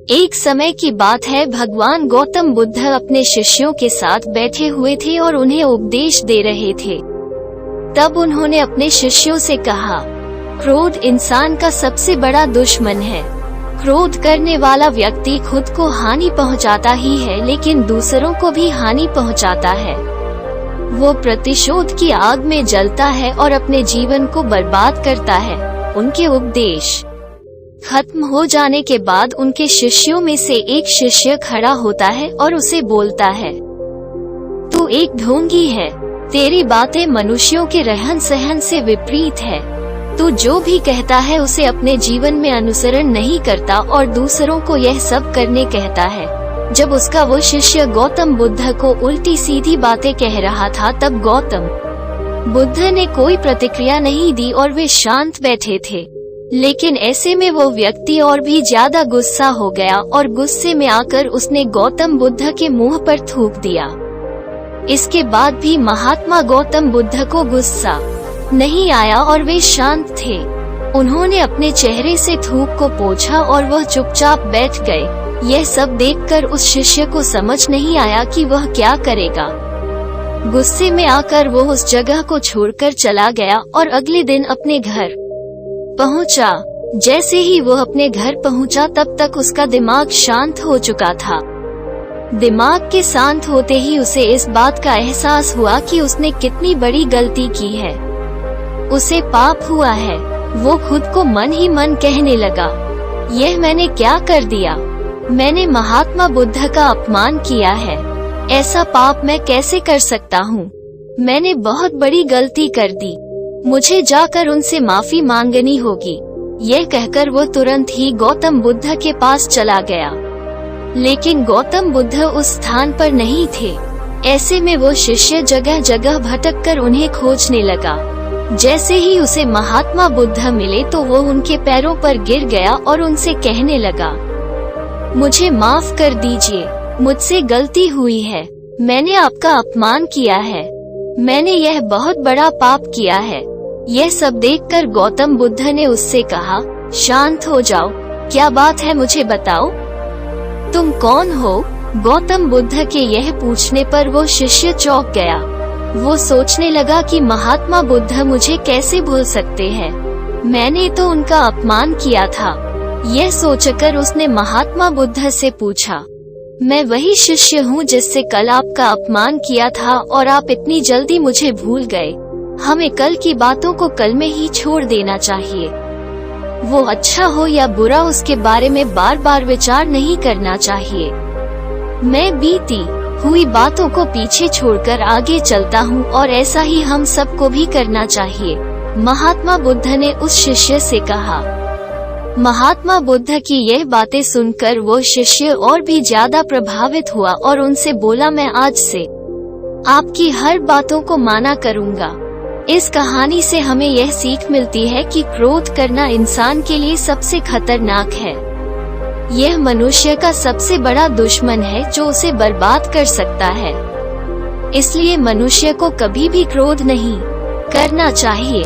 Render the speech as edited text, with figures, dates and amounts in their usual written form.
एक समय की बात है, भगवान गौतम बुद्ध अपने शिष्यों के साथ बैठे हुए थे और उन्हें उपदेश दे रहे थे। तब उन्होंने अपने शिष्यों से कहा, क्रोध इंसान का सबसे बड़ा दुश्मन है। क्रोध करने वाला व्यक्ति खुद को हानि पहुंचाता ही है, लेकिन दूसरों को भी हानि पहुंचाता है। वो प्रतिशोध की आग में जलता है और अपने जीवन को बर्बाद करता है। उनके उपदेश खत्म हो जाने के बाद उनके शिष्यों में से एक शिष्य खड़ा होता है और उसे बोलता है, तू एक ढोंगी है। तेरी बातें मनुष्यों के रहन सहन से विपरीत है। तू जो भी कहता है उसे अपने जीवन में अनुसरण नहीं करता और दूसरों को यह सब करने कहता है। जब उसका वो शिष्य गौतम बुद्ध को उल्टी सीधी बातें कह रहा था, तब गौतम बुद्ध ने कोई प्रतिक्रिया नहीं दी और वे शांत बैठे थे। लेकिन ऐसे में वो व्यक्ति और भी ज्यादा गुस्सा हो गया और गुस्से में आकर उसने गौतम बुद्ध के मुंह पर थूक दिया। इसके बाद भी महात्मा गौतम बुद्ध को गुस्सा नहीं आया और वे शांत थे। उन्होंने अपने चेहरे से थूक को पोंछा और वह चुपचाप बैठ गए। यह सब देखकर उस शिष्य को समझ नहीं आया कि वह क्या करेगा। गुस्से में आकर वो उस जगह को छोड़कर चला गया और अगले दिन अपने घर पहुंचा। जैसे ही वो अपने घर पहुंचा, तब तक उसका दिमाग शांत हो चुका था। दिमाग के शांत होते ही उसे इस बात का एहसास हुआ कि उसने कितनी बड़ी गलती की है। उसे पाप हुआ है। वो खुद को मन ही मन कहने लगा, यह मैंने क्या कर दिया? मैंने महात्मा बुद्ध का अपमान किया है। ऐसा पाप मैं कैसे कर सकता हूँ? मैंने बहुत बड़ी गलती कर दी। मुझे जाकर उनसे माफी मांगनी होगी। यह कहकर वो तुरंत ही गौतम बुद्ध के पास चला गया। लेकिन गौतम बुद्ध उस स्थान पर नहीं थे। ऐसे में वो शिष्य जगह जगह भटककर उन्हें खोजने लगा। जैसे ही उसे महात्मा बुद्ध मिले तो वो उनके पैरों पर गिर गया और उनसे कहने लगा, मुझे माफ कर दीजिए, मुझसे गलती हुई है। मैंने आपका अपमान किया है। मैंने यह बहुत बड़ा पाप किया है। यह सब देखकर गौतम बुद्ध ने उससे कहा, शांत हो जाओ, क्या बात है मुझे बताओ, तुम कौन हो? गौतम बुद्ध के यह पूछने पर वो शिष्य चौंक गया। वो सोचने लगा कि महात्मा बुद्ध मुझे कैसे भूल सकते हैं? मैंने तो उनका अपमान किया था। यह सोचकर उसने महात्मा बुद्ध से पूछा, मैं वही शिष्य हूँ जिससे कल आपका अपमान किया था और आप इतनी जल्दी मुझे भूल गए। हमें कल की बातों को कल में ही छोड़ देना चाहिए। वो अच्छा हो या बुरा, उसके बारे में बार बार विचार नहीं करना चाहिए। मैं बीती हुई बातों को पीछे छोड़कर आगे चलता हूँ और ऐसा ही हम सबको भी करना चाहिए। महात्मा बुद्ध ने उस शिष्य से कहा। महात्मा बुद्ध की यह बातें सुनकर वो शिष्य और भी ज्यादा प्रभावित हुआ और उनसे बोला, मैं आज से आपकी हर बातों को माना करूँगा। इस कहानी से हमें यह सीख मिलती है कि क्रोध करना इंसान के लिए सबसे खतरनाक है। यह मनुष्य का सबसे बड़ा दुश्मन है जो उसे बर्बाद कर सकता है। इसलिए मनुष्य को कभी भी क्रोध नहीं करना चाहिए।